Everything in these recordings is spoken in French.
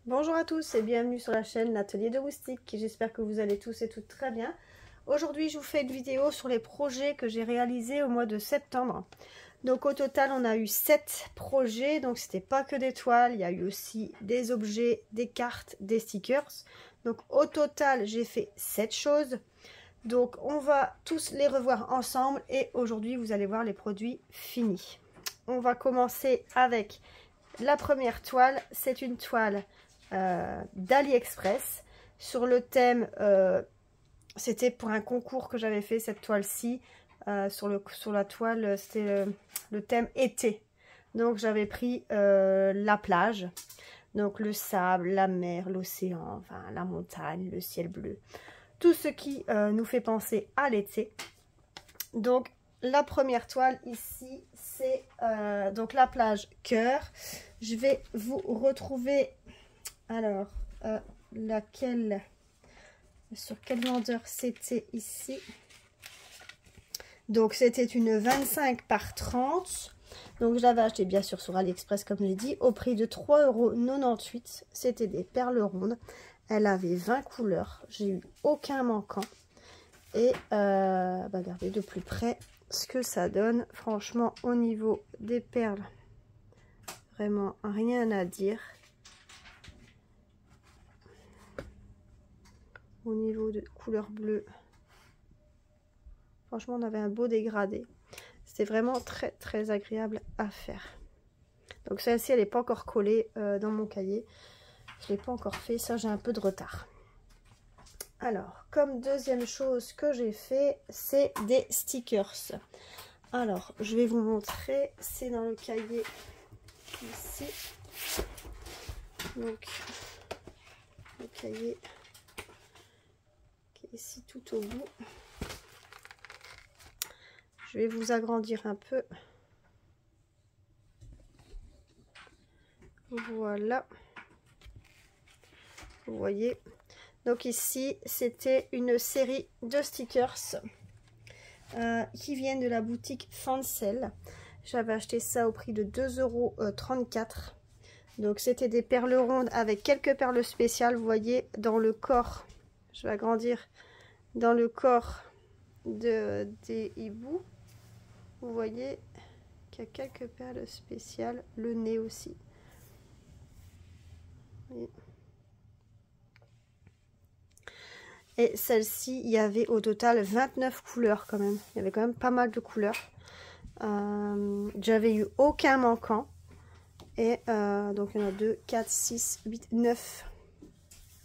Bonjour à tous et bienvenue sur la chaîne L'Atelier de Woustic. J'espère que vous allez tous et toutes très bien. Aujourd'hui je vous fais une vidéo sur les projets que j'ai réalisés au mois de septembre. Donc au total on a eu 7 projets, donc c'était pas que des toiles, il y a eu aussi des objets, des cartes, des stickers. Donc au total j'ai fait 7 choses. Donc on va tous les revoir ensemble et aujourd'hui vous allez voir les produits finis. On va commencer avec la première toile, c'est une toile d'AliExpress sur le thème, c'était pour un concours que j'avais fait cette toile-ci, sur la toile c'était le thème été, donc j'avais pris la plage, donc le sable, la mer, l'océan, enfin la montagne, le ciel bleu, tout ce qui nous fait penser à l'été. Donc la première toile ici c'est donc la plage cœur. Je vais vous retrouver alors laquelle, sur quelle grandeur c'était ici. Donc c'était une 25 par 30. Donc je l'avais acheté bien sûr sur AliExpress comme je l'ai dit au prix de 3,98 €. C'était des perles rondes. Elle avait 20 couleurs. J'ai eu aucun manquant. Et regardez de plus près ce que ça donne. Franchement au niveau des perles, vraiment rien à dire. Au niveau de couleur bleue, franchement on avait un beau dégradé. C'était vraiment très très agréable à faire. Donc celle-ci elle n'est pas encore collée dans mon cahier. Je ne l'ai pas encore fait, ça j'ai un peu de retard. Alors comme deuxième chose que j'ai fait, c'est des stickers. Alors je vais vous montrer, c'est dans le cahier ici. Donc le cahier qui est ici tout au bout. Je vais vous agrandir un peu. Voilà. Vous voyez. Donc ici, c'était une série de stickers qui viennent de la boutique Fancel. J'avais acheté ça au prix de 2,34 €. Donc c'était des perles rondes avec quelques perles spéciales. Vous voyez dans le corps, je vais agrandir, dans le corps des hiboux. Vous voyez qu'il y a quelques perles spéciales, le nez aussi. Et celle-ci, il y avait au total 29 couleurs quand même. Il y avait quand même pas mal de couleurs. J'avais eu aucun manquant. Et donc il y en a 2, 4, 6, 8, 9.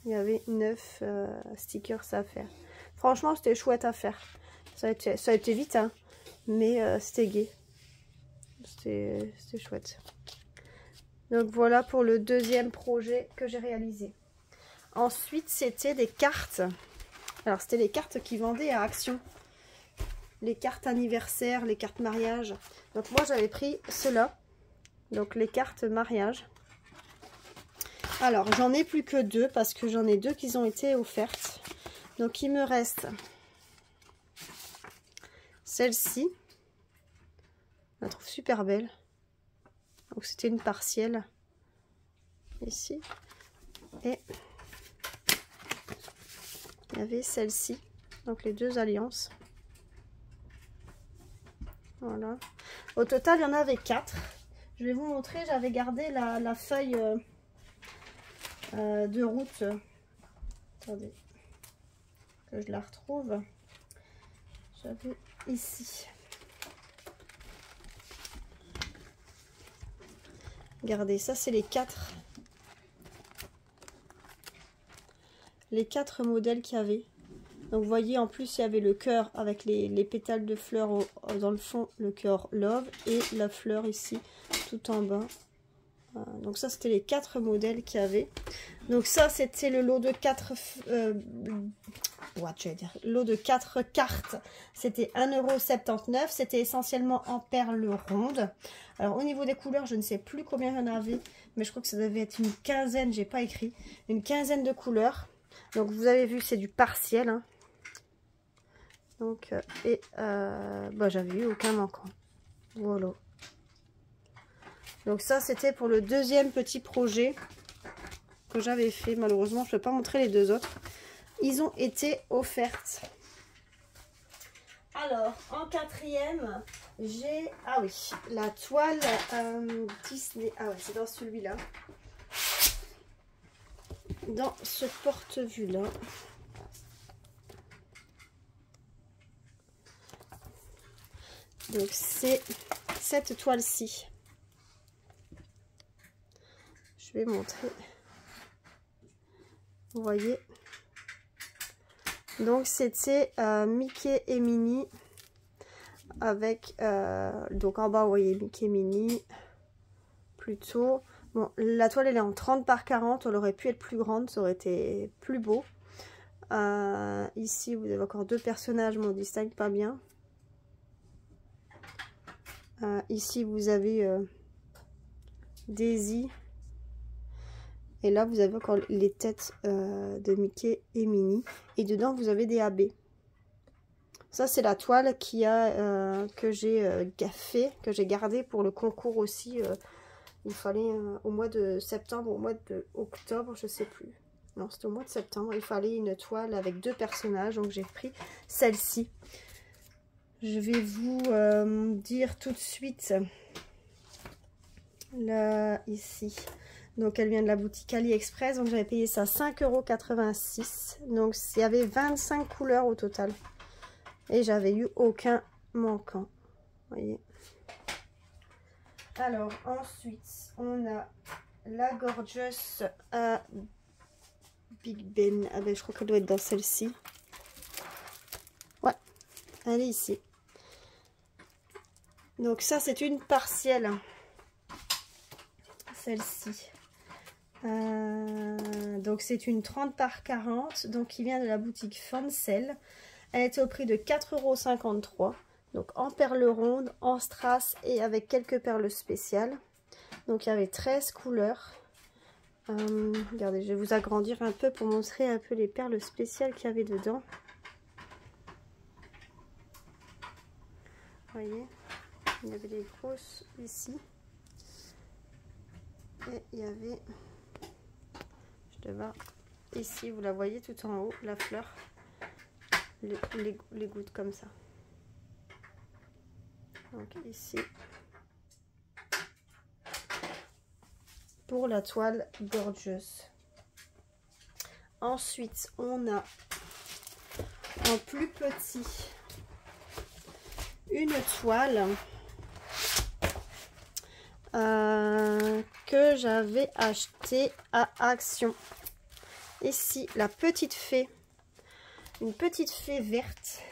Il y avait 9 stickers à faire. Franchement, c'était chouette à faire. Ça a été vite, hein, mais c'était gai. C'était chouette. Donc voilà pour le deuxième projet que j'ai réalisé. Ensuite, c'était des cartes. Alors, c'était les cartes qui vendaient à Action. Les cartes anniversaire, les cartes mariage. Donc moi, j'avais pris cela. Donc les cartes mariage. Alors, j'en ai plus que 2 parce que j'en ai 2 qui ont été offertes. Donc, il me reste celle-ci. Je la trouve super belle. Donc, c'était une partielle. Ici. Et il y avait celle-ci. Donc, les 2 alliances. Voilà. Au total, il y en avait 4. Je vais vous montrer. J'avais gardé la feuille de route. Attendez. Que je la retrouve. J'avais ici. Regardez, ça c'est les 4 modèles qu'il y avait. Donc vous voyez, en plus il y avait le cœur avec les pétales de fleurs dans le fond, le cœur love, et la fleur ici tout en bas. Donc ça c'était les 4 modèles qu'il y avait. Donc ça c'était le lot de 4 lot de 4 cartes. C'était 1,79 €. C'était essentiellement en perles rondes. Alors au niveau des couleurs, je ne sais plus combien il y en avait, mais je crois que ça devait être une quinzaine, j'ai pas écrit, une quinzaine de couleurs. Donc vous avez vu, c'est du partiel, hein. Donc j'avais eu aucun manquant. Voilà. Donc ça c'était pour le deuxième petit projet que j'avais fait. Malheureusement, je ne peux pas montrer les deux autres. Ils ont été offertes. Alors, en quatrième, j'ai... Ah oui, la toile Disney. Ah ouais, c'est dans celui-là. Dans ce porte-vue-là. Donc, c'est cette toile-ci. Je vais montrer. Vous voyez. Donc c'était Mickey et Minnie avec donc en bas vous voyez Mickey et Minnie plutôt. Bon, la toile elle est en 30 par 40, elle aurait pu être plus grande, ça aurait été plus beau. Ici vous avez encore deux personnages mais on ne distingue pas bien. Ici vous avez Daisy. Et là, vous avez encore les têtes de Mickey et Minnie. Et dedans, vous avez des AB. Ça, c'est la toile que j'ai gaffée, que j'ai gardée pour le concours aussi. Il fallait au mois de septembre, au mois d'octobre, je sais plus. Non, c'était au mois de septembre. Il fallait une toile avec deux personnages. Donc, j'ai pris celle-ci. Je vais vous dire tout de suite. Là, ici. Donc elle vient de la boutique AliExpress. Donc j'avais payé ça 5,86 €. Donc il y avait 25 couleurs au total. Et j'avais eu aucun manquant. Vous voyez. Alors ensuite, on a la Gorgeous Big Ben. Ah ben je crois qu'elle doit être dans celle-ci. Ouais, elle est ici. Donc ça c'est une partielle. Celle-ci. Donc c'est une 30 par 40, donc qui vient de la boutique Fancel. Elle était au prix de 4,53 €. Donc en perles rondes, en strass et avec quelques perles spéciales. Donc il y avait 13 couleurs. Regardez, je vais vous agrandir un peu pour montrer un peu les perles spéciales qu'il y avait dedans. Vous voyez, il y avait des grosses ici. Et il y avait... Ici, vous la voyez tout en haut, la fleur, les gouttes comme ça. Donc ici, pour la toile Gorgeous. Ensuite, on a en plus petit une toile que j'avais acheté à Action. Ici, la petite fée, une petite fée verte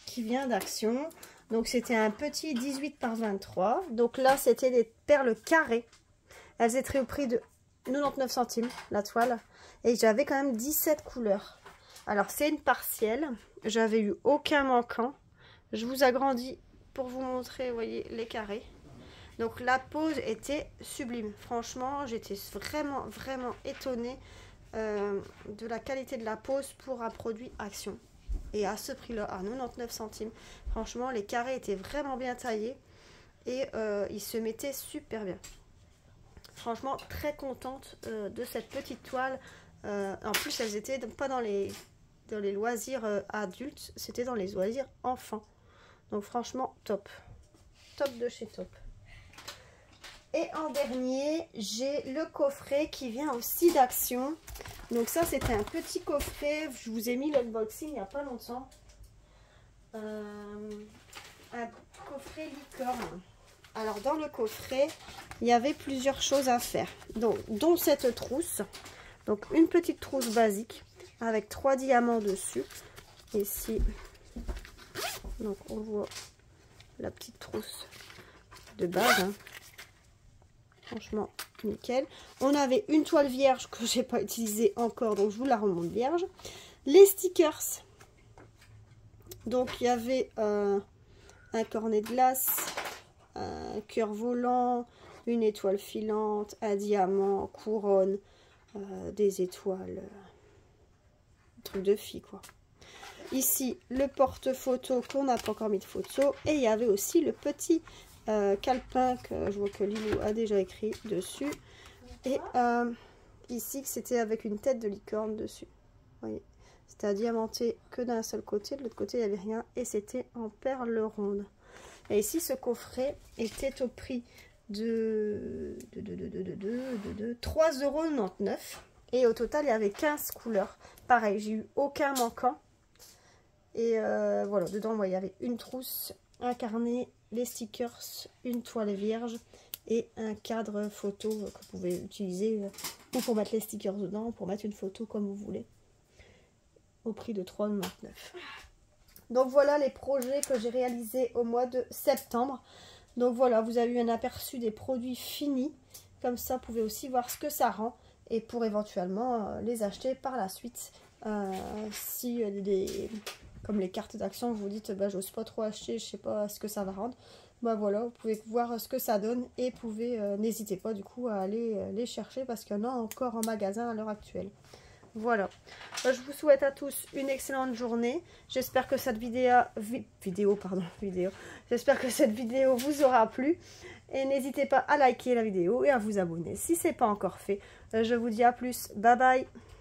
qui vient d'Action. Donc c'était un petit 18 par 23. Donc là c'était des perles carrées. Elles étaient au prix de 99 centimes la toile. Et j'avais quand même 17 couleurs. Alors c'est une partielle. J'avais eu aucun manquant. Je vous agrandis pour vous montrer, vous voyez, les carrés. Donc la pose était sublime. Franchement, j'étais vraiment étonnée de la qualité de la pose pour un produit Action. Et à ce prix-là, à 99 centimes, franchement, les carrés étaient vraiment bien taillés. Et ils se mettaient super bien. Franchement, très contente de cette petite toile. En plus, elles étaient pas dans les loisirs adultes, c'était dans les loisirs enfants. Donc franchement, top. Top de chez top. Et en dernier, j'ai le coffret qui vient aussi d'Action. Donc ça, c'était un petit coffret. Je vous ai mis l'unboxing il n'y a pas longtemps. Un coffret licorne. Alors dans le coffret, il y avait plusieurs choses à faire. Donc, dont cette trousse. Donc une petite trousse basique avec 3 diamants dessus. Ici, donc on voit la petite trousse de base. Hein. Franchement, nickel. On avait une toile vierge que j'ai pas utilisée encore, donc je vous la remonte vierge. Les stickers. Donc il y avait un cornet de glace, un cœur volant, une étoile filante, un diamant, couronne, des étoiles, un truc de fille quoi. Ici le porte-photo qu'on n'a pas encore mis de photo, et il y avait aussi le petit calepin que je vois que Lilou a déjà écrit dessus. Et ici, c'était avec une tête de licorne dessus. Vous voyez, c'était à diamanter que d'un seul côté. De l'autre côté, il n'y avait rien. Et c'était en perles rondes. Et ici, ce coffret était au prix de 3,99 €. Et au total, il y avait 15 couleurs. Pareil, j'ai eu aucun manquant. Et voilà, dedans, il y avait une trousse, un carnet, les stickers, une toile vierge et un cadre photo que vous pouvez utiliser ou pour mettre les stickers dedans, ou pour mettre une photo comme vous voulez. Au prix de 3,99 €. Donc voilà les projets que j'ai réalisés au mois de septembre. Donc voilà, vous avez eu un aperçu des produits finis. Comme ça, vous pouvez aussi voir ce que ça rend. Et pour éventuellement les acheter par la suite. Si comme les cartes d'action, vous dites, bah, j'ose pas trop acheter, je sais pas ce que ça va rendre. Bah voilà, vous pouvez voir ce que ça donne. Et pouvez, n'hésitez pas du coup à aller les chercher parce qu'il y en a encore en magasin à l'heure actuelle. Voilà, je vous souhaite à tous une excellente journée. J'espère que cette j'espère que cette vidéo vous aura plu. Et n'hésitez pas à liker la vidéo et à vous abonner si ce n'est pas encore fait. Je vous dis à plus, bye bye.